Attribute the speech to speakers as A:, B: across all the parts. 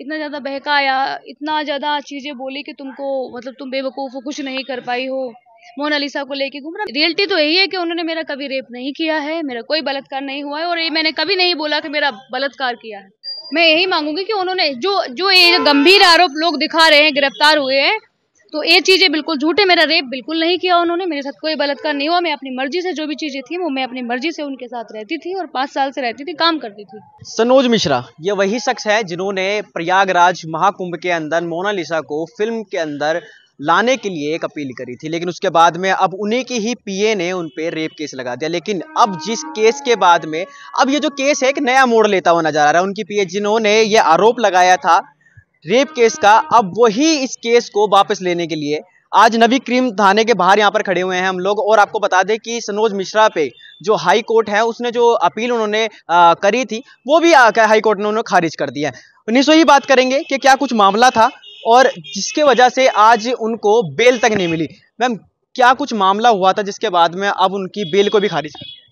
A: इतना ज़्यादा बहकाया, इतना ज़्यादा चीज़ें बोली कि तुमको मतलब तुम बेवकूफ़ हो, कुछ नहीं कर पाई हो, मोनालिसा को लेके घूम रहा। रियलिटी तो यही है कि उन्होंने मेरा कभी रेप नहीं किया है, मेरा कोई बलात्कार नहीं हुआ है और ये मैंने कभी नहीं बोला कि मेरा बलात्कार किया है। मैं यही मांगूंगी कि उन्होंने जो जो ये गंभीर आरोप लोग दिखा रहे हैं, गिरफ्तार हुए हैं, तो ये चीजें बिल्कुल झूठ है। मेरा रेप बिल्कुल नहीं किया उन्होंने, मेरे साथ कोई बलात्कार नहीं हुआ। मैं अपनी मर्जी से जो भी चीजें थी वो मैं अपनी मर्जी से उनके साथ रहती थी और 5 साल से रहती थी, काम करती थी।
B: सनोज मिश्रा ये वही शख्स है जिन्होंने प्रयागराज महाकुंभ के अंदर मोनालिसा को फिल्म के अंदर लाने के लिए एक अपील करी थी, लेकिन उसके बाद में अब उन्हीं की ही पीए ने उन पे रेप केस लगा दिया। लेकिन अब जिस केस के बाद में अब ये जो केस है एक नया मोड़ लेता हुआ नजर आ रहा है। उनकी पीए जिन्होंने ये आरोप लगाया था रेप केस का, अब वही इस केस को वापस लेने के लिए आज नवी क्रीम थाने के बाहर यहाँ पर खड़े हुए हैं हम लोग। और आपको बता दें कि सनोज मिश्रा पे जो हाई कोर्ट है उसने जो अपील उन्होंने करी थी वो भी हाई कोर्ट ने उन्होंने खारिज कर दिया है। उन्हीं से ही बात करेंगे कि क्या कुछ मामला था और जिसके वजह से आज उनको बेल तक नहीं मिली। मैम, क्या कुछ मामला हुआ था जिसके बाद में अब उनकी बेल को भी खारिज कर दिया?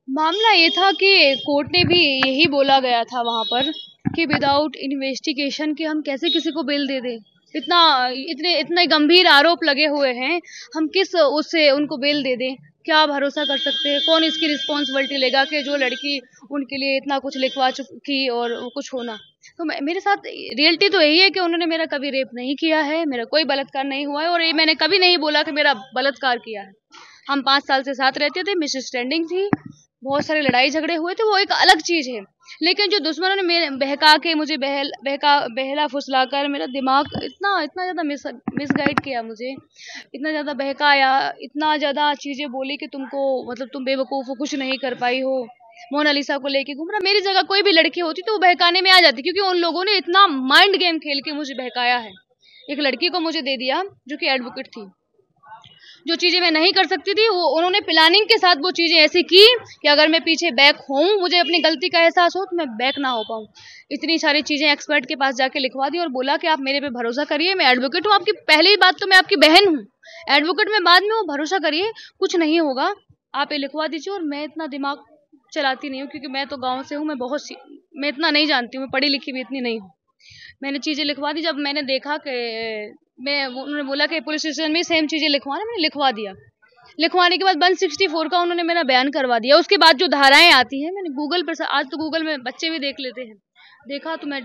A: मामला ये था कि कोर्ट ने भी यही बोला गया था वहां पर कि विदाउट इन्वेस्टिगेशन कि हम कैसे किसी को बेल दे दें। इतने गंभीर आरोप लगे हुए हैं, हम किस उससे उनको बेल दे दें? क्या भरोसा कर सकते हैं? कौन इसकी रिस्पॉन्सिबिलिटी लेगा कि जो लड़की उनके लिए इतना कुछ लिखवा चुकी और कुछ होना। तो मेरे साथ रियलिटी तो यही है कि उन्होंने मेरा कभी रेप नहीं किया है, मेरा कोई बलात्कार नहीं हुआ है और ये मैंने कभी नहीं बोला कि मेरा बलात्कार किया है। हम 5 साल से साथ रहते थे, मिसअंडरस्टैंडिंग थी, बहुत सारे लड़ाई झगड़े हुए थे, वो एक अलग चीज है। लेकिन जो दुश्मनों ने मेरे बहका के मुझे बहला फुसला कर मेरा दिमाग इतना इतना ज्यादा मिसगाइड किया, मुझे इतना ज्यादा बहकाया, इतना ज्यादा चीजें बोली कि तुमको मतलब तुम बेवकूफ हो, कुछ नहीं कर पाई हो, मोनालिसा को लेके घूम रहा। मेरी जगह कोई भी लड़की होती तो वो बहकाने में आ जाती, क्योंकि उन लोगों ने इतना माइंड गेम खेल के मुझे बहकाया है। एक लड़की को मुझे दे दिया जो कि एडवोकेट थी, जो चीजें मैं नहीं कर सकती थी वो उन्होंने प्लानिंग के साथ वो चीजें ऐसी की कि अगर मैं पीछे बैक हूँ, मुझे अपनी गलती का एहसास हो, तो मैं बैक ना हो पाऊँ। इतनी सारी चीजें एक्सपर्ट के पास जाके लिखवा दी और बोला कि आप मेरे पे भरोसा करिए, मैं एडवोकेट हूँ, आपकी पहली बात तो मैं आपकी बहन हूँ, एडवोकेट में बाद में, वो भरोसा करिए, कुछ नहीं होगा, आप ये लिखवा दीजिए। और मैं इतना दिमाग चलाती नहीं हूँ क्योंकि मैं तो गाँव से हूँ, मैं इतना नहीं जानती हूँ, मैं पढ़ी लिखी भी इतनी नहीं हूँ। मैंने चीजें लिखवा दी। जब मैंने देखा कि उन्होंने बोला कि पुलिस स्टेशन में सेम चीजें लिखवाना, मैंने लिखवा दिया। लिखवाने के बाद 164 का उन्होंने मेरा बयान करवा दिया। उसके बाद जो धाराएं आती हैं, मैंने गूगल पर, आज तो गूगल में बच्चे भी देख लेते हैं, देखा तो मैं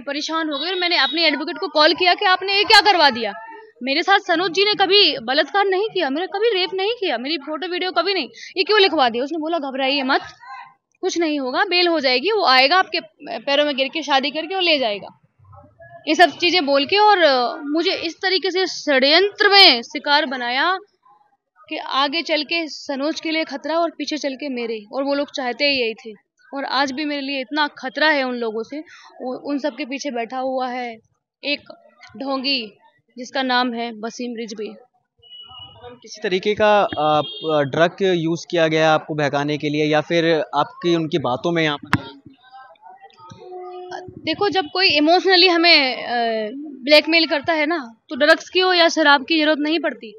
A: परेशान हो गई और मैंने अपने एडवोकेट को कॉल किया कि आपने ये क्या करवा दिया। मेरे साथ सनोज जी ने कभी बलात्कार नहीं किया, मेरा कभी रेप नहीं किया, मेरी फोटो वीडियो कभी नहीं, ये क्यों लिखवा दिया? उसने बोला घबराइए मत, कुछ नहीं होगा, बेल हो जाएगी, वो आएगा आपके पैरों में गिर के शादी करके और ले जाएगा। ये सब चीजें बोल के और मुझे इस तरीके से षड्यंत्र में शिकार बनाया कि आगे चल के सनोज के लिए खतरा और पीछे चल के मेरे, और वो लोग चाहते ही यही थे। और आज भी मेरे लिए इतना खतरा है उन लोगों से। उन सब के पीछे बैठा हुआ है एक ढोंगी जिसका नाम है वसीम रिजवी।
B: किसी तरीके का ड्रग यूज किया गया आपको बहकाने के लिए या फिर आपकी उनकी बातों में यहाँ पर?
A: देखो, जब कोई इमोशनली हमें ब्लैकमेल करता है ना, तो ड्रग्स की हो या शराब की जरूरत नहीं पड़ती।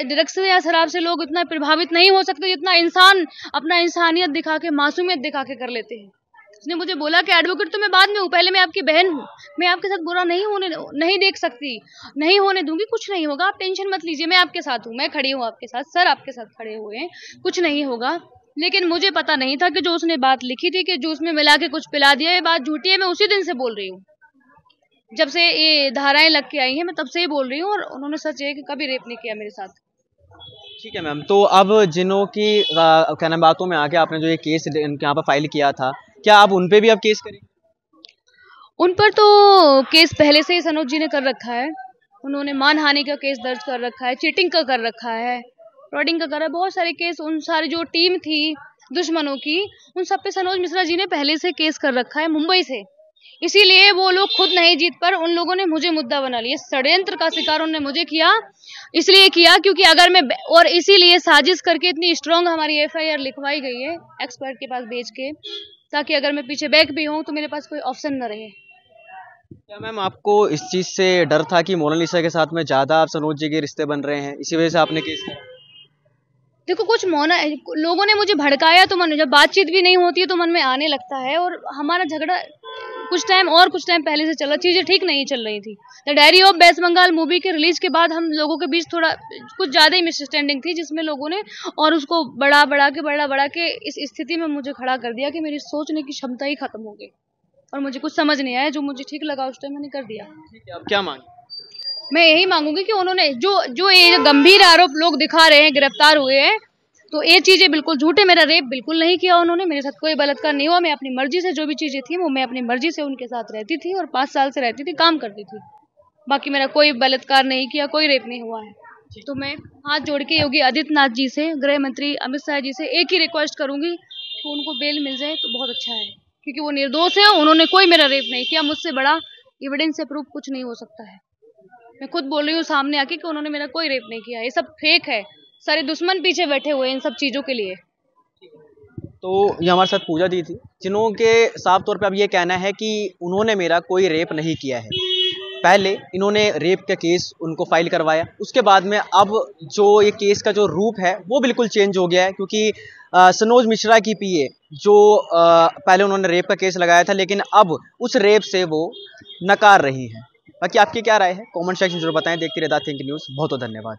A: ड्रग्स या शराब से लोग इतना प्रभावित नहीं हो सकते जितना इंसान अपना इंसानियत दिखा के, मासूमियत दिखा के कर लेते हैं। उसने मुझे बोला कि एडवोकेट तो मैं बाद में हूँ, पहले मैं आपकी बहन हूँ, मैं आपके साथ बुरा नहीं देख सकती, नहीं होने दूंगी, कुछ नहीं होगा, आप टेंशन मत लीजिए, मैं आपके साथ हूँ, मैं खड़ी हूँ आपके साथ, सर आपके साथ खड़े हुए हैं, कुछ नहीं होगा। लेकिन मुझे पता नहीं था कि जो उसने बात लिखी थी कि जूस में मिला के कुछ पिला दिया, ये बात झूठी है। मैं उसी दिन से बोल रही हूँ, जब से ये धाराएं लग के आई हैं, मैं तब से ही बोल रही हूँ। और उन्होंने सच है कि कभी रेप नहीं किया मेरे साथ।
B: ठीक है मैम, तो अब जिनों की क्या नाम बातों में आके आपने जो ये केस यहाँ पर फाइल किया था, क्या आप उन पे भी अब केस करेंगे?
A: उन पर तो केस पहले से ही सनोज जी ने कर रखा है। उन्होंने मानहानि का केस दर्ज कर रखा है, चीटिंग का कर रखा है, फ्रॉडिंग का कर रहा है, बहुत सारे केस। उन सारी जो टीम थी दुश्मनों की, उन सब पे सनोज मिश्रा जी ने पहले से केस कर रखा है मुंबई से। इसीलिए वो लोग खुद नहीं जीत पर उन लोगों ने मुझे मुद्दा बना लिया। षड्यंत्र का शिकार उन्होंने मुझे किया, इसलिए किया क्योंकि अगर मैं, और इसीलिए साजिश करके इतनी स्ट्रांग हमारी एफआईआर लिखवाई गई है एक्सपर्ट के पास भेज के, ताकि अगर मैं पीछे बैक भी हूँ तो मेरे पास कोई ऑप्शन न रहे।
B: क्या मैम आपको इस चीज से डर था कि मोनालिसा के साथ में ज्यादा आप सनोज जी के रिश्ते बन रहे हैं, इसी वजह से आपने केस किया?
A: देखो, कुछ लोगों ने मुझे भड़काया तो मन, जब बातचीत भी नहीं होती है तो मन में आने लगता है। और हमारा झगड़ा कुछ टाइम पहले से चला, चीजें ठीक नहीं चल रही थी। The diary of West Bengal movie के रिलीज के बाद हम लोगों के बीच थोड़ा कुछ ज्यादा ही मिसअंडरस्टैंडिंग थी, जिसमें लोगों ने और उसको बढ़ा के इस स्थिति में मुझे खड़ा कर दिया कि मेरी सोचने की क्षमता ही खत्म हो गई और मुझे कुछ समझ नहीं आया। जो मुझे ठीक लगा उस टाइम मैंने कर दिया।
B: अब क्या मांगे?
A: मैं यही मांगूंगी कि उन्होंने जो ये गंभीर आरोप लोग दिखा रहे हैं, गिरफ्तार हुए हैं, तो ये चीजें बिल्कुल झूठे। मेरा रेप बिल्कुल नहीं किया उन्होंने, मेरे साथ कोई बलात्कार नहीं हुआ। मैं अपनी मर्जी से जो भी चीजें थी वो मैं अपनी मर्जी से उनके साथ रहती थी और 5 साल से रहती थी, काम करती थी। बाकी मेरा कोई बलात्कार नहीं किया, कोई रेप नहीं हुआ है। तो मैं हाथ जोड़ के योगी आदित्यनाथ जी से, गृह मंत्री अमित शाह जी से एक ही रिक्वेस्ट करूंगी कि उनको बेल मिल जाए तो बहुत अच्छा है, क्योंकि वो निर्दोष है। उन्होंने कोई मेरा रेप नहीं किया। मुझसे बड़ा एविडेंस से प्रूफ कुछ नहीं हो सकता है। मैं खुद बोल रही हूँ सामने आके कि उन्होंने मेरा कोई रेप नहीं किया। ये सब फेक है, सारे दुश्मन पीछे बैठे हुए हैं इन सब चीजों के लिए।
B: तो ये हमारे साथ पूजा दी थी, जिन्हों के साफ तौर पे अब ये कहना है कि उन्होंने मेरा कोई रेप नहीं किया है। पहले इन्होंने रेप का केस उनको फाइल करवाया, उसके बाद में अब जो ये केस का जो रूप है वो बिल्कुल चेंज हो गया है, क्योंकि सनोज मिश्रा की पीए जो पहले उन्होंने रेप का केस लगाया था, लेकिन अब उस रेप से वो नकार रही है। बाकी आपकी क्या राय है? कमेंट सेक्शन जरूर बताएं। देखते रहिए द थिंक न्यूज़। बहुत बहुत धन्यवाद।